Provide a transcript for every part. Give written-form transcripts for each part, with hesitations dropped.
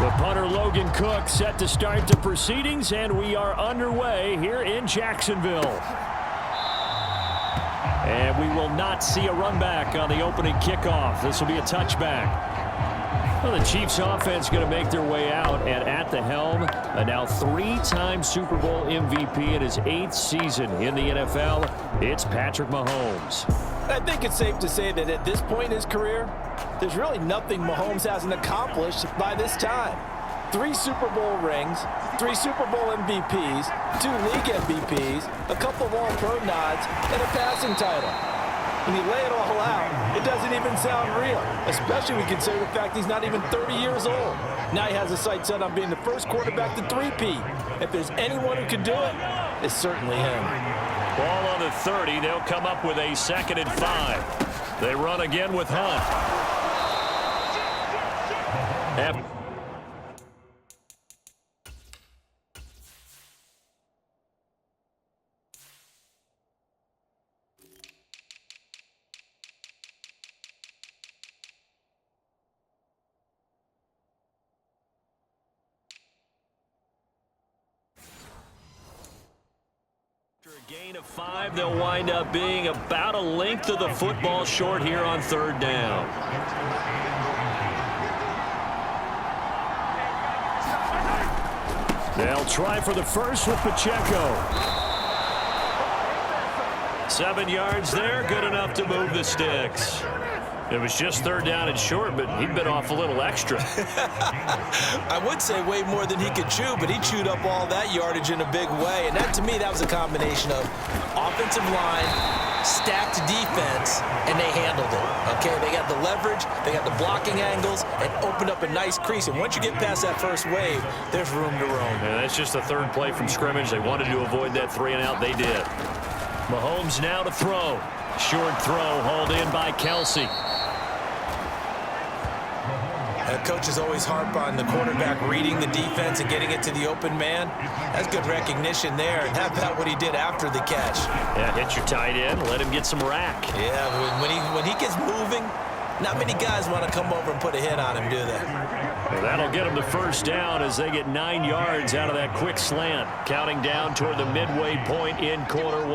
The punter Logan Cook set to start the proceedings, and we are underway here in Jacksonville. And we will not see a run back on the opening kickoff. This will be a touchback. Well, the Chiefs offense going to make their way out, and at the helm, a now three-time Super Bowl MVP in his 8th season in the NFL, it's Patrick Mahomes. I think it's safe to say that at this point in his career, there's really nothing Mahomes hasn't accomplished by this time. 3 Super Bowl rings, 3 Super Bowl MVPs, 2 league MVPs, a couple of All-Pro nods, and a passing title. When you lay it all out, it doesn't even sound real, especially when you consider the fact he's not even 30 years old. Now he has his sights set on being the first quarterback to three-peat. If there's anyone who can do it, it's certainly him. Ball on the 30. They'll come up with a 2nd and 5. They run again with Hunt. A gain of 5, they'll wind up being about a length of the football short here on 3rd down. They'll try for the first with Pacheco. 7 yards there, good enough to move the sticks. It was just 3rd down and short, but he'd been off a little extra. I would say way more than he could chew, but he chewed up all that yardage in a big way. And that, to me, that was a combination of offensive line, stacked defense, and they handled it. Okay, they got the leverage, they got the blocking angles, and opened up a nice crease. And once you get past that first wave, there's room to roam. Yeah, that's just the 3rd play from scrimmage. They wanted to avoid that 3-and-out. They did. Mahomes now to throw. Short throw hauled in by Kelsey. Coaches always harp on the quarterback reading the defense and getting it to the open man. That's good recognition there. And how about what he did after the catch? Yeah, hit your tight end, let him get some rack. Yeah, when he gets moving, not many guys want to come over and put a hit on him, do they? Well, that'll get them the 1st down as they get 9 yards out of that quick slant. Counting down toward the midway point in quarter 1.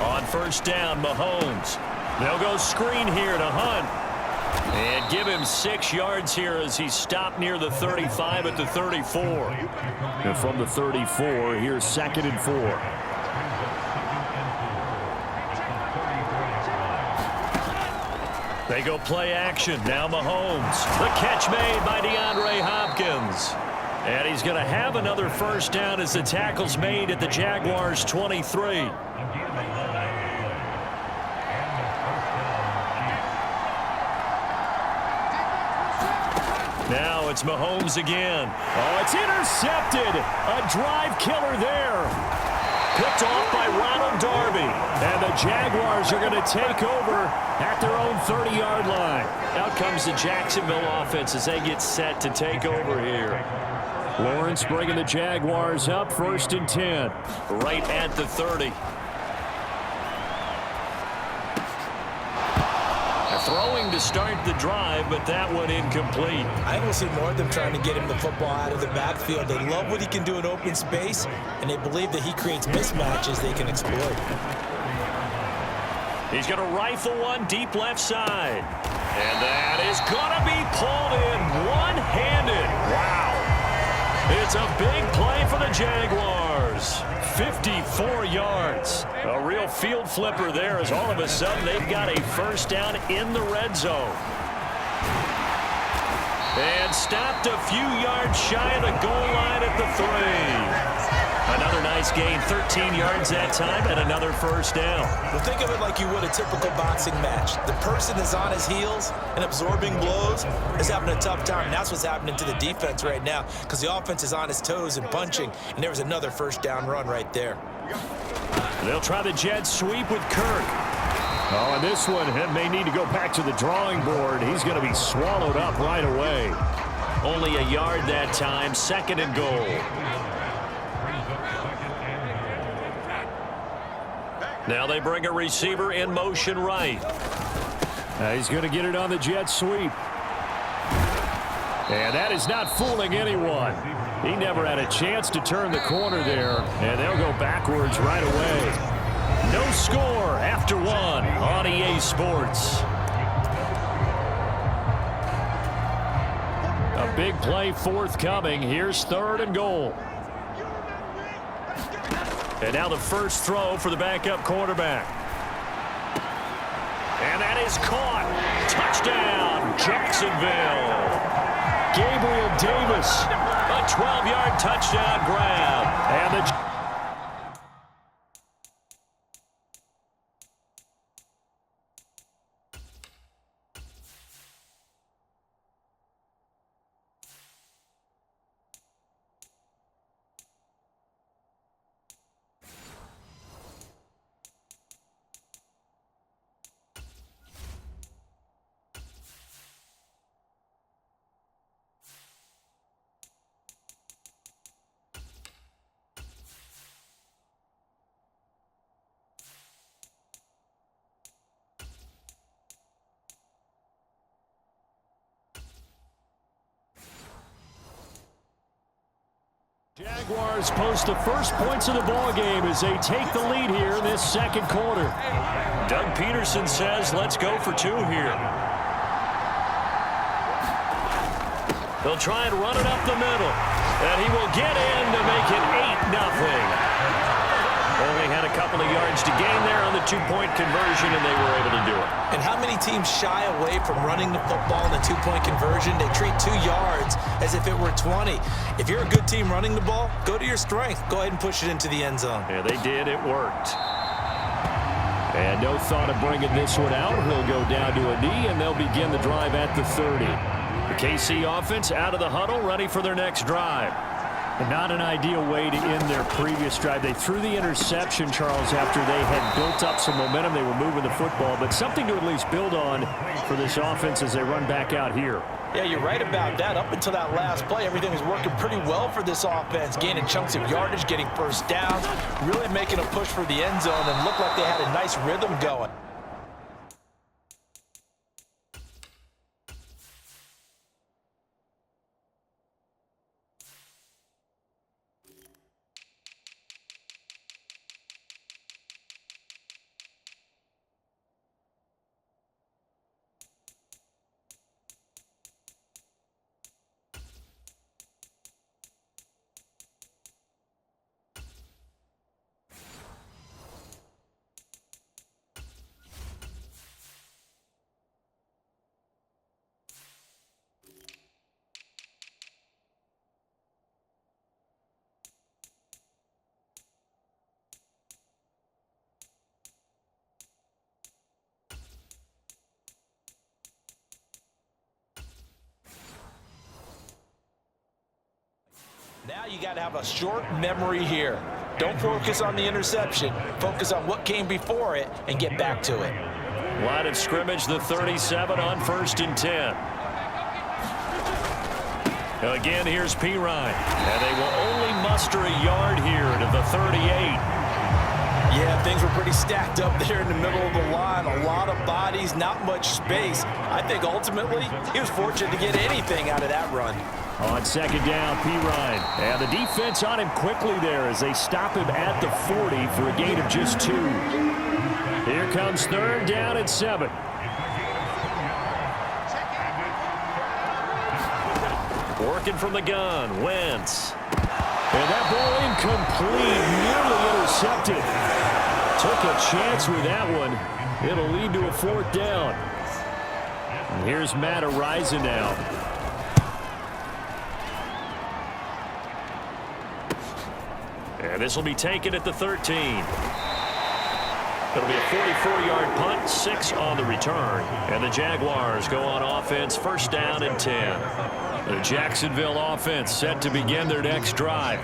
On 1st down, Mahomes. They'll go screen here to Hunt. And give him 6 yards here as he's stopped near the 35 at the 34. And from the 34, here's 2nd and 4. They go play action. Now Mahomes. The catch made by DeAndre Hopkins. And he's going to have another 1st down as the tackle's made at the Jaguars' 23. Now it's Mahomes again. Oh, it's intercepted. A drive killer there. Picked off by Ronald Darby. And the Jaguars are going to take over at their own 30-yard line. Out comes the Jacksonville offense as they get set to take over here. Lawrence bringing the Jaguars up 1st and 10. Right at the 30. Throwing to start the drive, but that one incomplete. I will see more of them trying to get him the football out of the backfield. They love what he can do in open space, and they believe that he creates mismatches they can exploit. He's going to rifle one deep left side. And that is going to be pulled in one-handed. Wow. It's a big play for the Jaguars. 54 yards. A real field flipper there as all of a sudden they've got a 1st down in the red zone. And stopped a few yards shy of the goal line at the 3. Another nice gain, 13 yards that time, and another 1st down. Well, think of it like you would a typical boxing match. The person is on his heels and absorbing blows is having a tough time. And that's what's happening to the defense right now because the offense is on his toes and punching, and there was another 1st down run right there. They'll try the jet sweep with Kirk. Oh, and this one may need to go back to the drawing board. He's going to be swallowed up right away. Only a yard that time, 2nd and goal. Now they bring a receiver in motion right. He's going to get it on the jet sweep. And that is not fooling anyone. He never had a chance to turn the corner there, and they'll go backwards right away. No score after one on EA Sports. A big play forthcoming. Here's 3rd and goal. And now the first throw for the backup quarterback. And that is caught. Touchdown, Jacksonville. Gabriel Davis, a 12-yard touchdown grab. And the Jaguars post the first points of the ball game as they take the lead here in this second quarter. Doug Peterson says, let's go for 2 here. They'll try and run it up the middle, and he will get in to make it 8-0. Only had a couple of yards to gain there on the 2-point conversion, and they were able to do it. And how many teams shy away from running the football in the 2-point conversion? They treat 2 yards as if it were 20. If you're a good team running the ball, go to your strength. Go ahead and push it into the end zone. Yeah, they did. It worked. And no thought of bringing this one out. He'll go down to a knee, and they'll begin the drive at the 30. The KC offense out of the huddle, ready for their next drive. Not an ideal way to end their previous drive. They threw the interception, Charles, after they had built up some momentum. They were moving the football, but something to at least build on for this offense as they run back out here. Yeah, you're right about that. Up until that last play, everything was working pretty well for this offense, gaining chunks of yardage, getting first downs, really making a push for the end zone, and looked like they had a nice rhythm going. Now you got to have a short memory here. Don't focus on the interception. Focus on what came before it and get back to it. Line of scrimmage, the 37 on 1st and 10. Again, here's Pirine. And they will only muster a yard here to the 38. Yeah, things were pretty stacked up there in the middle of the line. A lot of bodies, not much space. I think ultimately he was fortunate to get anything out of that run. On 2nd down, Pirine. And the defense on him quickly there as they stop him at the 40 for a gain of just 2. Here comes 3rd down and 7. Working from the gun, Wentz. And that ball incomplete, nearly intercepted. Took a chance with that one. It'll lead to a 4th down. And here's Matt Araiza now. And this will be taken at the 13. It'll be a 44-yard punt, 6 on the return. And the Jaguars go on offense, 1st down and 10. The Jacksonville offense set to begin their next drive.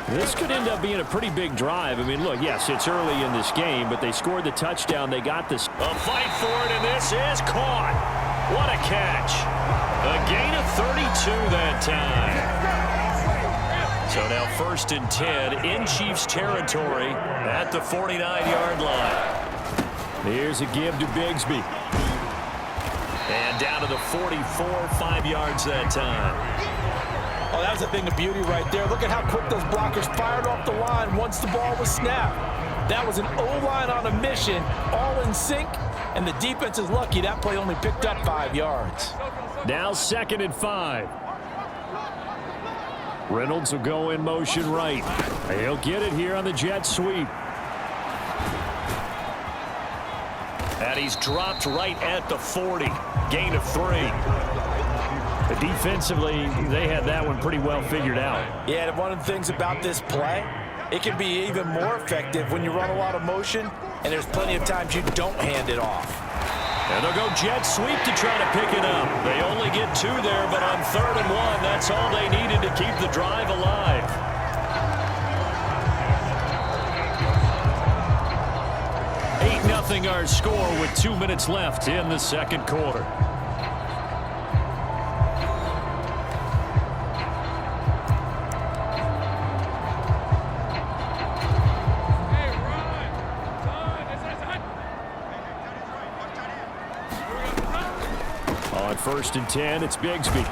This could end up being a pretty big drive. I mean, look, yes, it's early in this game, but they scored the touchdown. They got this. A fight for it, and this is caught. What a catch. A gain of 32 that time. So now 1st and 10 in Chiefs territory at the 49-yard line. Here's a give to Bigsby. And And down to the 44, 5 yards that time. Oh, that was a thing of beauty right there. Look at how quick those blockers fired off the line once the ball was snapped. That was an O-line on a mission, all in sync, and the defense is lucky that play only picked up 5 yards. Now 2nd and 5. Reynolds will go in motion right. He'll get it here on the jet sweep. And he's dropped right at the 40. Gain of 3. Defensively, they had that one pretty well figured out. Yeah, and one of the things about this play, it can be even more effective when you run a lot of motion, and there's plenty of times you don't hand it off. And they'll go jet sweep to try to pick it up. They only get 2 there, but on 3rd and 1, that's all they needed to keep the drive alive. Our score with 2 minutes left in the 2nd quarter. On 1st and 10, it's Bigsby.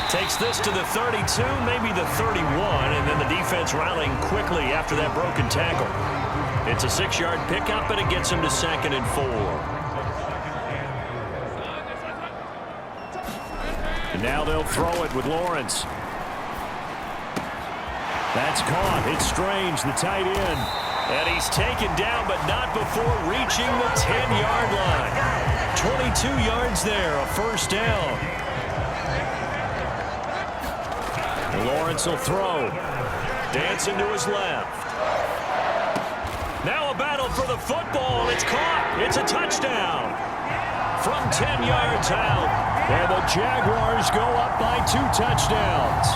Takes this to the 32, maybe the 31, and then the defense rallying quickly after that broken tackle. It's a 6-yard pickup, and it gets him to 2nd and 4. And now they'll throw it with Lawrence. That's caught. It's Strange, the tight end. And he's taken down, but not before reaching the 10-yard line. 22 yards there, a 1st down. And Lawrence will throw. Dancing to his left. Now a battle for the football. It's caught. It's a touchdown. From 10 yards out. And the Jaguars go up by 2 touchdowns.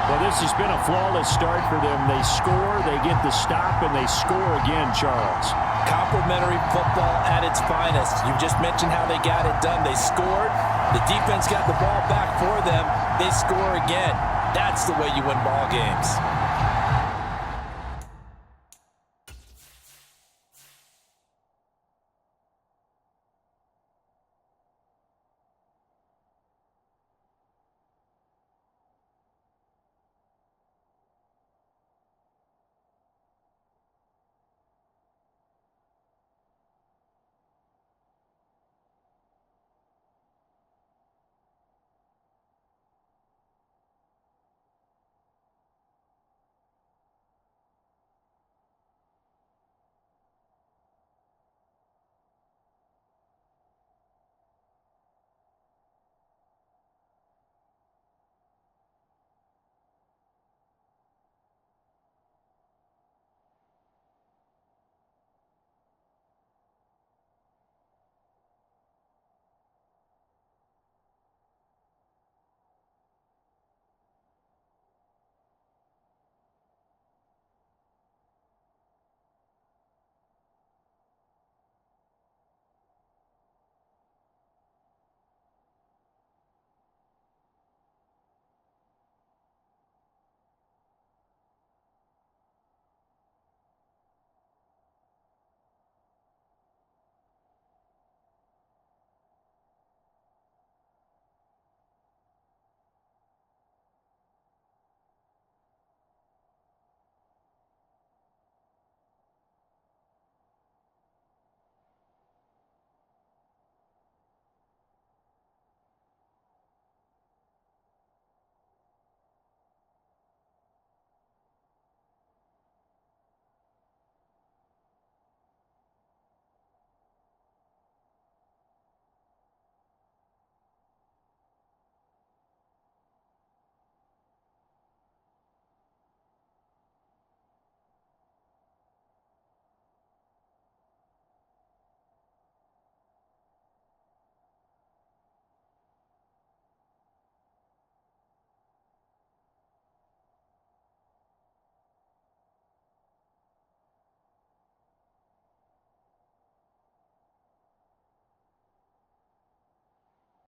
Well, this has been a flawless start for them. They score, they get the stop, and they score again, Charles. Complimentary football at its finest. You just mentioned how they got it done. They scored. The defense got the ball back for them. They score again. That's the way you win ball games.